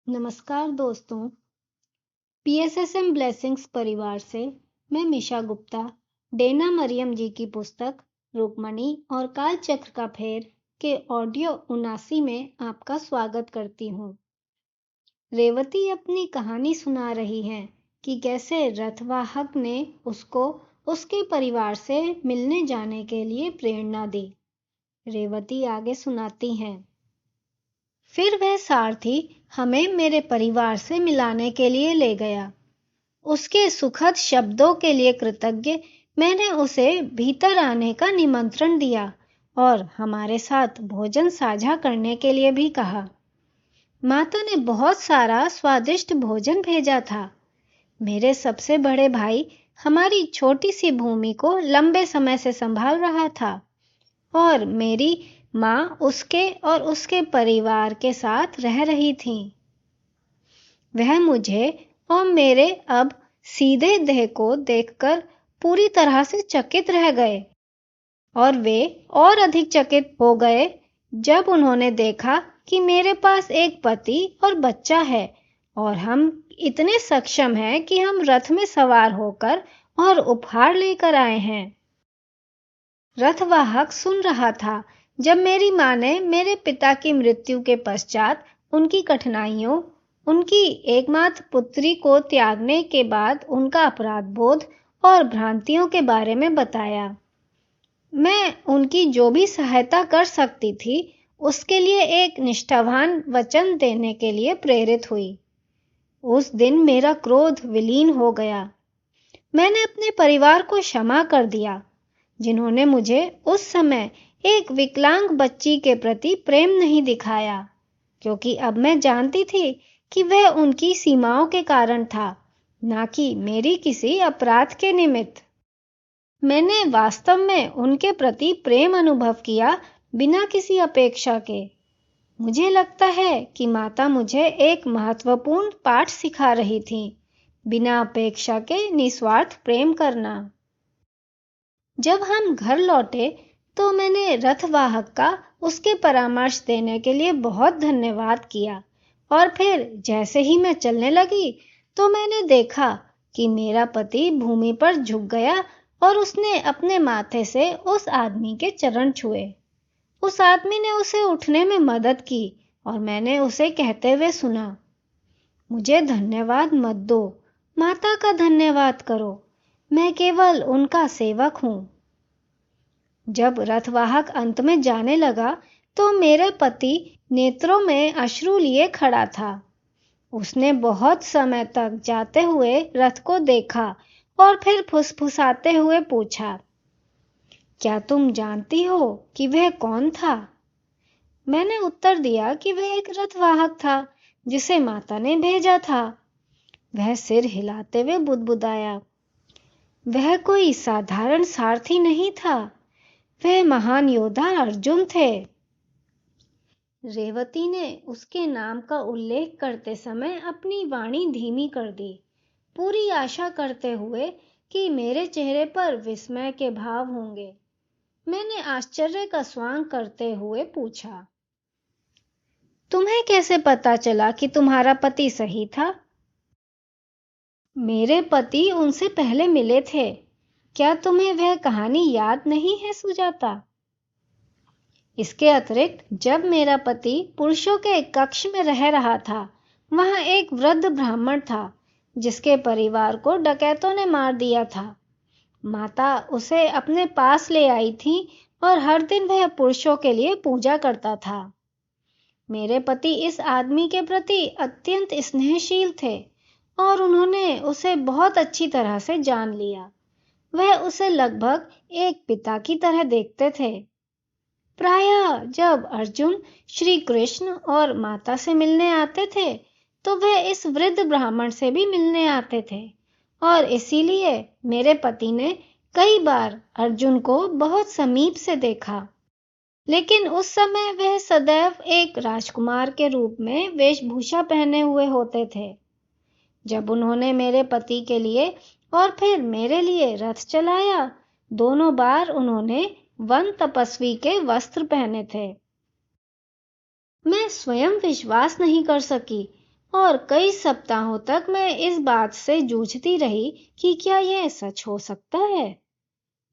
नमस्कार दोस्तों। PSSM blessings परिवार से मैं मिशा गुप्ता डेना मरियम जी की पुस्तक रुक्मणी और कालचक्र का फेर के ऑडियो 79 में आपका स्वागत करती हूँ। रेवती अपनी कहानी सुना रही हैं कि कैसे रथवाहक ने उसको उसके परिवार से मिलने जाने के लिए प्रेरणा दी। रेवती आगे सुनाती हैं। फिर वह सारथी हमें मेरे परिवार से मिलाने के लिए ले गया। उसके सुखद शब्दों के लिए कृतज्ञ मैंने उसे भीतर आने का निमंत्रण दिया और हमारे साथ भोजन साझा करने के लिए भी कहा। माता ने बहुत सारा स्वादिष्ट भोजन भेजा था। मेरे सबसे बड़े भाई हमारी छोटी सी भूमि को लंबे समय से संभाल रहा था और मेरी माँ उसके और उसके परिवार के साथ रह रही थी। वह मुझे और मेरे अब सीधे देह को देखकर पूरी तरह से चकित रह गए और वे और अधिक चकित हो गए जब उन्होंने देखा कि मेरे पास एक पति और बच्चा है और हम इतने सक्षम हैं कि हम रथ में सवार होकर और उपहार लेकर आए हैं। रथवाहक सुन रहा था जब मेरी माँ ने मेरे पिता की मृत्यु के पश्चात उनकी कठिनाइयों, उनकी एकमात्र पुत्री को त्यागने के बाद उनका अपराध बोध और भ्रांतियों के बारे में बताया। मैं उनकी जो भी सहायता कर सकती थी उसके लिए एक निष्ठावान वचन देने के लिए प्रेरित हुई। उस दिन मेरा क्रोध विलीन हो गया। मैंने अपने परिवार को क्षमा कर दिया जिन्होंने मुझे उस समय एक विकलांग बच्ची के प्रति प्रेम नहीं दिखाया, क्योंकि अब मैं जानती थी कि वह उनकी सीमाओं के कारण था, ना कि मेरी किसी अपराध के निमित्त। मैंने वास्तव में उनके प्रति प्रेम अनुभव किया बिना किसी अपेक्षा के। मुझे लगता है कि माता मुझे एक महत्वपूर्ण पाठ सिखा रही थी, बिना अपेक्षा के निस्वार्थ प्रेम करना। जब हम घर लौटे तो मैंने रथवाहक का उसके परामर्श देने के लिए बहुत धन्यवाद किया और फिर जैसे ही मैं चलने लगी तो मैंने देखा कि मेरा पति भूमि पर झुक गया और उसने अपने माथे से उस आदमी के चरण छुए। उस आदमी ने उसे उठने में मदद की और मैंने उसे कहते हुए सुना, मुझे धन्यवाद मत दो, माता का धन्यवाद करो, मैं केवल उनका सेवक हूं। जब रथवाहक अंत में जाने लगा तो मेरे पति नेत्रों में अश्रु लिए खड़ा था। उसने बहुत समय तक जाते हुए रथ को देखा और फिर फुसफुसाते हुए पूछा, क्या तुम जानती हो कि वह कौन था? मैंने उत्तर दिया कि वह एक रथवाहक था जिसे माता ने भेजा था। वह सिर हिलाते हुए बुदबुदाया, वह कोई साधारण सारथी नहीं था, वह महान योद्धा अर्जुन थे। रेवती ने उसके नाम का उल्लेख करते समय अपनी वाणी धीमी कर दी, पूरी आशा करते हुए कि मेरे चेहरे पर विस्मय के भाव होंगे। मैंने आश्चर्य का स्वांग करते हुए पूछा, तुम्हें कैसे पता चला कि तुम्हारा पति सही था? मेरे पति उनसे पहले मिले थे। क्या तुम्हें वह कहानी याद नहीं है सुजाता? इसके अतिरिक्त जब मेरा पति पुरुषों के कक्ष में रह रहा था, वहां एक वृद्ध ब्राह्मण था जिसके परिवार को डकैतों ने मार दिया था। माता उसे अपने पास ले आई थी और हर दिन वह पुरुषों के लिए पूजा करता था। मेरे पति इस आदमी के प्रति अत्यंत स्नेहशील थे और उन्होंने उसे बहुत अच्छी तरह से जान लिया। वह उसे लगभग एक पिता की तरह देखते थे। प्रायः जब अर्जुन श्री कृष्ण और माता से मिलने आते थे तो वह इस वृद्ध ब्राह्मण से भी मिलने आते थे और इसीलिए मेरे पति ने कई बार अर्जुन को बहुत समीप से देखा। लेकिन उस समय वह सदैव एक राजकुमार के रूप में वेशभूषा पहने हुए होते थे। जब उन्होंने मेरे पति के लिए और फिर मेरे लिए रथ चलाया, दोनों बार उन्होंने वन तपस्वी के वस्त्र पहने थे। मैं स्वयं विश्वास नहीं कर सकी और कई सप्ताहों तक मैं इस बात से जूझती रही कि क्या यह सच हो सकता है।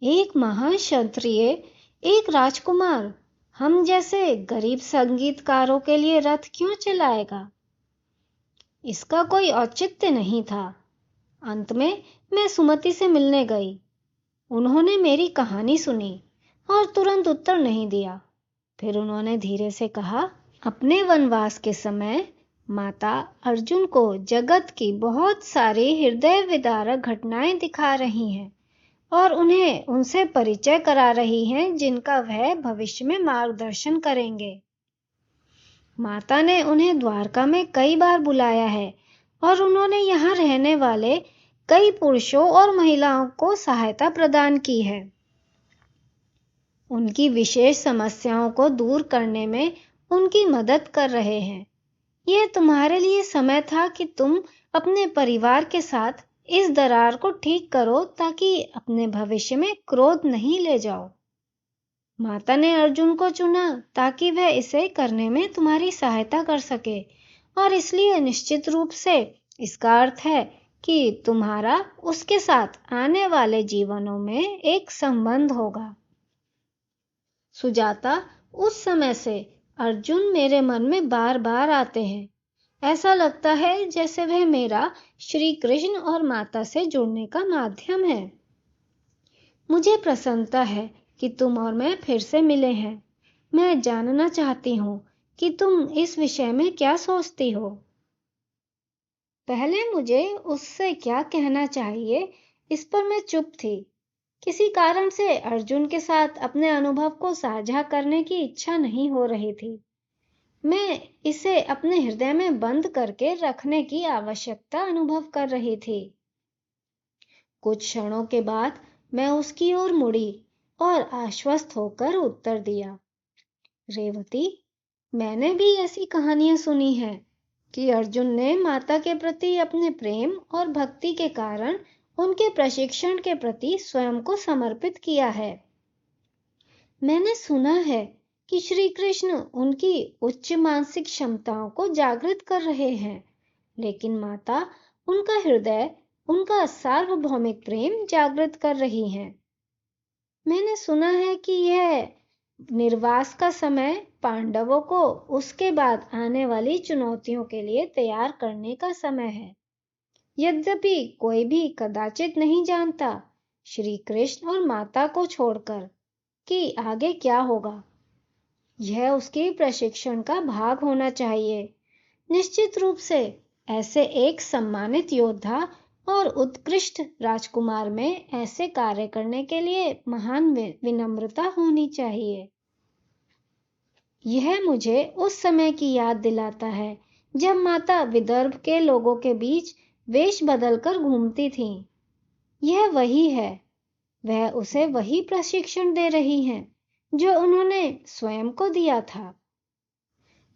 एक महान क्षत्रिय, एक राजकुमार, हम जैसे गरीब संगीतकारों के लिए रथ क्यों चलाएगा? इसका कोई औचित्य नहीं था। अंत में मैं सुमति से मिलने गई। उन्होंने मेरी कहानी सुनी और तुरंत उत्तर नहीं दिया। फिर उन्होंने धीरे से कहा, अपने वनवास के समय माता अर्जुन को जगत की बहुत सारी हृदय विदारक घटनाएं दिखा रही हैं और उन्हें उनसे परिचय करा रही हैं जिनका वह भविष्य में मार्गदर्शन करेंगे। माता ने उन्हें द्वारका में कई बार बुलाया है और उन्होंने यहाँ रहने वाले कई पुरुषों और महिलाओं को सहायता प्रदान की है। उनकी विशेष समस्याओं को दूर करने में उनकी मदद कर रहे हैं। यह तुम्हारे लिए समय था कि तुम अपने परिवार के साथ इस दरार को ठीक करो ताकि अपने भविष्य में क्रोध नहीं ले जाओ। माता ने अर्जुन को चुना ताकि वह इसे करने में तुम्हारी सहायता कर सके और इसलिए निश्चित रूप से इसका अर्थ है कि तुम्हारा उसके साथ आने वाले जीवनों में एक संबंध होगा। सुजाता, उस समय से अर्जुन मेरे मन में बार बार आते हैं। ऐसा लगता है जैसे वह मेरा श्री कृष्ण और माता से जुड़ने का माध्यम है। मुझे प्रसन्नता है कि तुम और मैं फिर से मिले हैं। मैं जानना चाहती हूँ कि तुम इस विषय में क्या सोचती हो। पहले मुझे उससे क्या कहना चाहिए इस पर मैं चुप थी। किसी कारण से अर्जुन के साथ अपने अनुभव को साझा करने की इच्छा नहीं हो रही थी। मैं इसे अपने हृदय में बंद करके रखने की आवश्यकता अनुभव कर रही थी। कुछ क्षणों के बाद मैं उसकी ओर मुड़ी और आश्वस्त होकर उत्तर दिया, रेवती, मैंने भी ऐसी कहानियां सुनी हैं कि अर्जुन ने माता के प्रति अपने प्रेम और भक्ति के कारण उनके प्रशिक्षण के प्रति स्वयं को समर्पित किया है। मैंने सुना है कि श्री कृष्ण उनकी उच्च मानसिक क्षमताओं को जागृत कर रहे हैं, लेकिन माता उनका हृदय, उनका सार्वभौमिक प्रेम जागृत कर रही हैं। मैंने सुना है कि यह निर्वास का समय पांडवों को उसके बाद आने वाली चुनौतियों के लिए तैयार करने का समय है। यद्यपि कोई भी कदाचित नहीं जानता, श्री कृष्ण और माता को छोड़कर, कि आगे क्या होगा। यह उसके प्रशिक्षण का भाग होना चाहिए। निश्चित रूप से ऐसे एक सम्मानित योद्धा और उत्कृष्ट राजकुमार में ऐसे कार्य करने के लिए महान विनम्रता होनी चाहिए। यह मुझे उस समय की याद दिलाता है जब माता विदर्भ के लोगों के बीच वेश बदलकर घूमती थीं। यह वही है, वह उसे वही प्रशिक्षण दे रही हैं जो उन्होंने स्वयं को दिया था।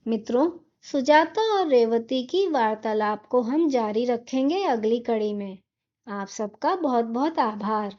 मित्रों, सुजाता और रेवती की वार्तालाप को हम जारी रखेंगे अगली कड़ी में। आप सबका बहुत बहुत आभार।